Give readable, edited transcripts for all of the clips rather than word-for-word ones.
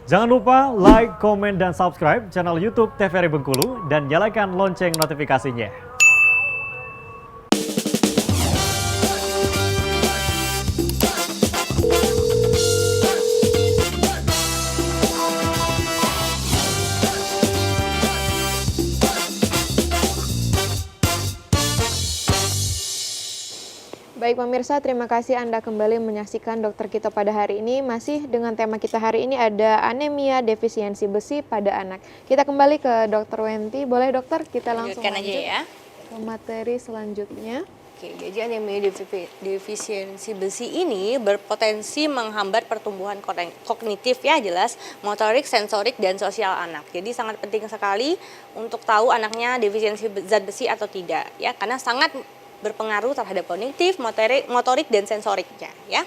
Jangan lupa like, komen, dan subscribe channel YouTube TVRI Bengkulu dan nyalakan lonceng notifikasinya. Baik pemirsa, terima kasih Anda kembali menyaksikan Dokter Kita pada hari ini. Masih dengan tema kita hari ini ada anemia defisiensi besi pada anak. Kita kembali ke Dokter Wenti. Boleh dokter, kita langsung lanjut aja ya ke materi selanjutnya. Oke, jadi anemia defisiensi besi ini berpotensi menghambat pertumbuhan kognitif ya, jelas, motorik, sensorik, dan sosial anak. Jadi sangat penting sekali untuk tahu anaknya defisiensi zat besi atau tidak ya, karena sangat berpengaruh terhadap kognitif, motorik, dan sensoriknya ya.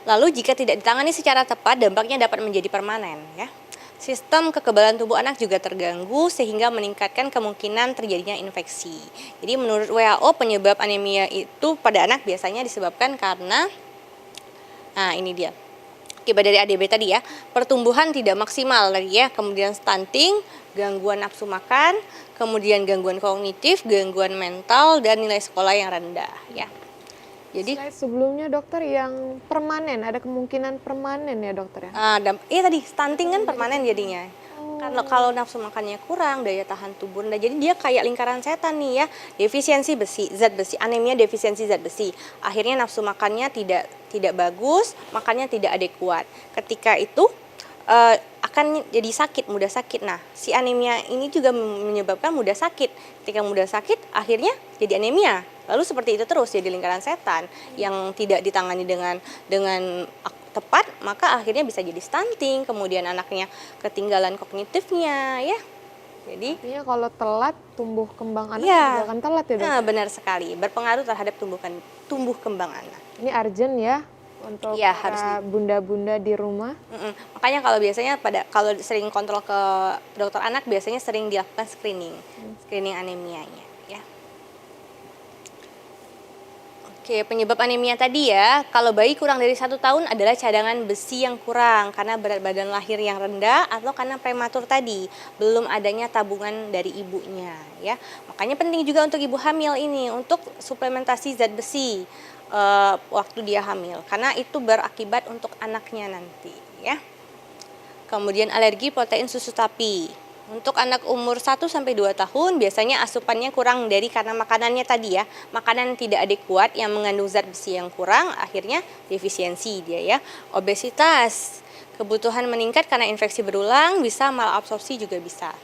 Lalu jika tidak ditangani secara tepat, dampaknya dapat menjadi permanen ya. Sistem kekebalan tubuh anak juga terganggu sehingga meningkatkan kemungkinan terjadinya infeksi. Jadi menurut WHO penyebab anemia itu pada anak biasanya disebabkan karena, nah ini dia, akibat dari ADB tadi ya, pertumbuhan tidak maksimal tadi ya, kemudian stunting, gangguan nafsu makan, kemudian gangguan kognitif, gangguan mental, dan nilai sekolah yang rendah ya. Jadi slide sebelumnya dokter yang permanen, ada kemungkinan permanen ya dokter ya? Iya tadi stunting kan permanen jadinya. Kalau nafsu makannya kurang, daya tahan tubuh rendah, jadi dia kayak lingkaran setan nih ya. Defisiensi besi, zat besi, anemia defisiensi zat besi. Akhirnya nafsu makannya tidak bagus, makannya tidak adekuat. Ketika itu akan jadi sakit, mudah sakit. Nah, si anemia ini juga menyebabkan mudah sakit. Ketika mudah sakit, akhirnya jadi anemia. Lalu seperti itu terus, jadi lingkaran setan yang tidak ditangani dengan tepat, maka akhirnya bisa jadi stunting, kemudian anaknya ketinggalan kognitifnya ya. Jadi artinya kalau telat, tumbuh kembang anak ya, juga akan telat ya dokter? Nah, benar sekali, berpengaruh terhadap tumbuh kembang anak. Ini urgent ya untuk ya, para bunda-bunda di rumah. Makanya kalau biasanya kalau sering kontrol ke dokter anak biasanya sering dilakukan screening anemianya ya. Oke, penyebab anemia tadi ya, kalau bayi kurang dari 1 tahun adalah cadangan besi yang kurang karena berat badan lahir yang rendah atau karena prematur tadi, belum adanya tabungan dari ibunya ya. Makanya penting juga untuk ibu hamil ini untuk suplementasi zat besi waktu dia hamil, karena itu berakibat untuk anaknya nanti ya. Kemudian alergi protein susu sapi. Untuk anak umur 1-2 tahun biasanya asupannya kurang dari karena makanannya tadi ya, makanan tidak adekuat yang mengandung zat besi yang kurang, akhirnya defisiensi dia ya. Obesitas, kebutuhan meningkat karena infeksi berulang, bisa malabsorpsi juga bisa.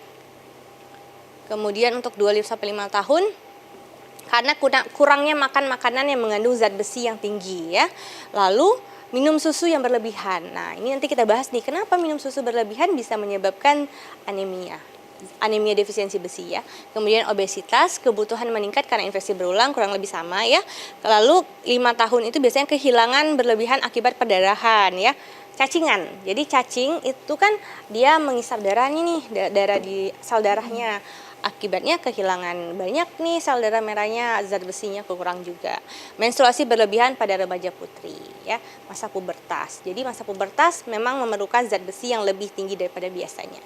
Kemudian untuk 2-5 tahun karena kurangnya makan makanan yang mengandung zat besi yang tinggi ya. Lalu minum susu yang berlebihan. Nah, ini nanti kita bahas nih, kenapa minum susu berlebihan bisa menyebabkan anemia defisiensi besi ya. Kemudian obesitas, kebutuhan meningkat karena infeksi berulang, kurang lebih sama ya. Lalu 5 tahun itu biasanya kehilangan berlebihan akibat perdarahan ya. Cacingan, jadi cacing itu kan dia mengisap darahnya nih, darah di sel darahnya. Akibatnya kehilangan banyak nih sel darah merahnya, zat besinya kurang juga. Menstruasi berlebihan pada remaja putri ya, masa pubertas. Jadi masa pubertas memang memerlukan zat besi yang lebih tinggi daripada biasanya.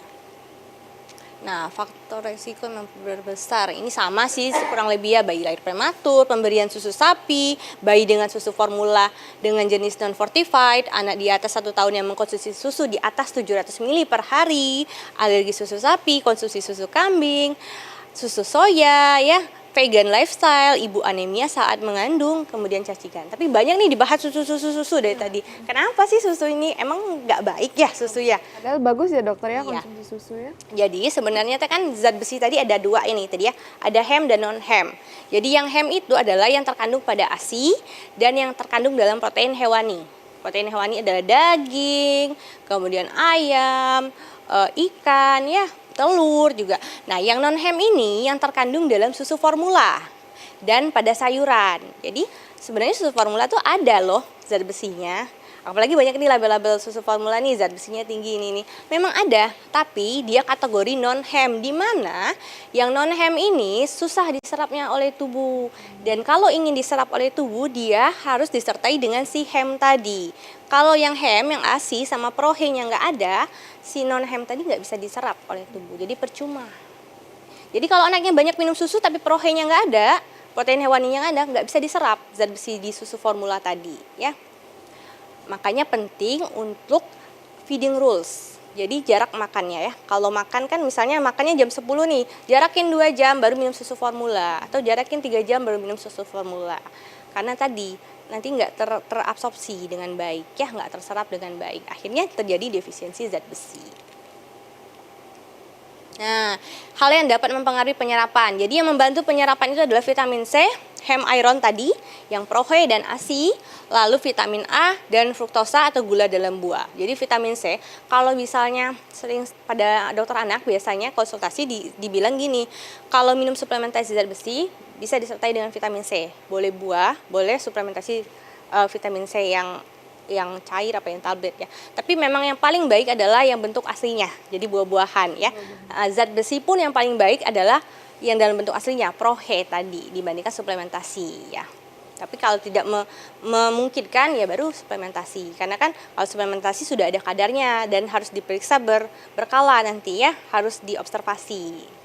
Nah, faktor resiko yang berbesar ini sama sih kurang lebih ya, bayi lahir prematur, pemberian susu sapi, bayi dengan susu formula dengan jenis non-fortified, anak di atas 1 tahun yang mengkonsumsi susu di atas 700 ml per hari, alergi susu sapi, konsumsi susu kambing, susu soya ya, vegan lifestyle, ibu anemia saat mengandung, kemudian cacingan. Tapi banyak nih dibahas susu dari tadi. Kenapa sih susu ini emang nggak baik ya susu ya? Padahal bagus ya dokter ya konsumsi susu ya. Jadi sebenarnya kan zat besi tadi ada 2 ini tadi ya, ada hem dan non hem. Jadi yang hem itu adalah yang terkandung pada ASI dan yang terkandung dalam protein hewani. Protein hewani adalah daging, kemudian ayam, ikan ya, telur juga. Nah, yang non hem ini yang terkandung dalam susu formula dan pada sayuran. Jadi sebenarnya susu formula tuh ada loh zat besinya. Apalagi banyak nih label-label susu formula nih zat besinya tinggi ini. Memang ada, tapi dia kategori non hem, di mana yang non hem ini susah diserapnya oleh tubuh. Dan kalau ingin diserap oleh tubuh, dia harus disertai dengan si hem tadi. Kalau yang hem, yang ASI sama prohe-nya nggak ada, si non hem tadi nggak bisa diserap oleh tubuh, jadi percuma. Jadi kalau anaknya banyak minum susu tapi prohe-nya nggak ada, protein hewaninya nggak bisa diserap zat besi di susu formula tadi, ya. Makanya penting untuk feeding rules. Jadi jarak makannya ya. Kalau makan kan misalnya makannya jam 10 nih, jarakin 2 jam baru minum susu formula. Atau jarakin 3 jam baru minum susu formula. Karena tadi nanti nggak terabsorpsi dengan baik ya, nggak terserap dengan baik. Akhirnya terjadi defisiensi zat besi. Nah, hal yang dapat mempengaruhi penyerapan. Jadi yang membantu penyerapan itu adalah vitamin C, hem iron tadi, yang prohe dan ASI, lalu vitamin A dan fruktosa atau gula dalam buah. Jadi vitamin C, kalau misalnya sering pada dokter anak biasanya konsultasi dibilang gini, kalau minum suplementasi zat besi bisa disertai dengan vitamin C. Boleh buah, boleh suplementasi vitamin C yang cair apa yang tablet ya. Tapi memang yang paling baik adalah yang bentuk aslinya. Jadi buah-buahan ya. Zat besi pun yang paling baik adalah yang dalam bentuk aslinya, prohe tadi dibandingkan suplementasi ya. Tapi kalau tidak memungkinkan ya baru suplementasi. Karena kan kalau suplementasi sudah ada kadarnya dan harus diperiksa berkala nanti ya, harus diobservasi.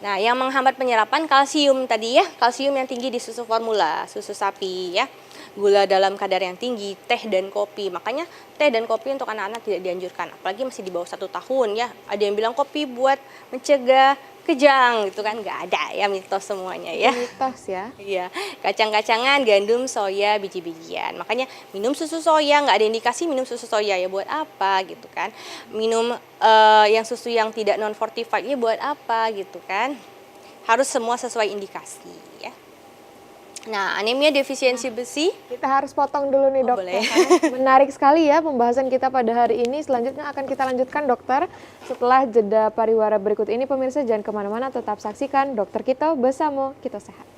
Nah, yang menghambat penyerapan kalsium tadi ya, kalsium yang tinggi di susu formula, susu sapi ya. Gula dalam kadar yang tinggi, teh dan kopi. Makanya teh dan kopi untuk anak-anak tidak dianjurkan, apalagi masih di bawah 1 tahun ya. Ada yang bilang kopi buat mencegah kejang gitu kan, nggak ada ya, mitos semuanya ya. Mitos ya. Iya, kacang-kacangan, gandum, soya, biji-bijian. Makanya minum susu soya, nggak ada indikasi minum susu soya ya buat apa gitu kan. Minum yang susu yang tidak non fortified ya buat apa gitu kan. Harus semua sesuai indikasi ya. Nah, anemia defisiensi besi. Kita harus potong dulu nih dokter. Boleh. Menarik sekali ya pembahasan kita pada hari ini. Selanjutnya akan kita lanjutkan dokter. Setelah jeda pariwara berikut ini, pemirsa jangan kemana-mana, tetap saksikan Dokter Kito bersama Kito Sehat.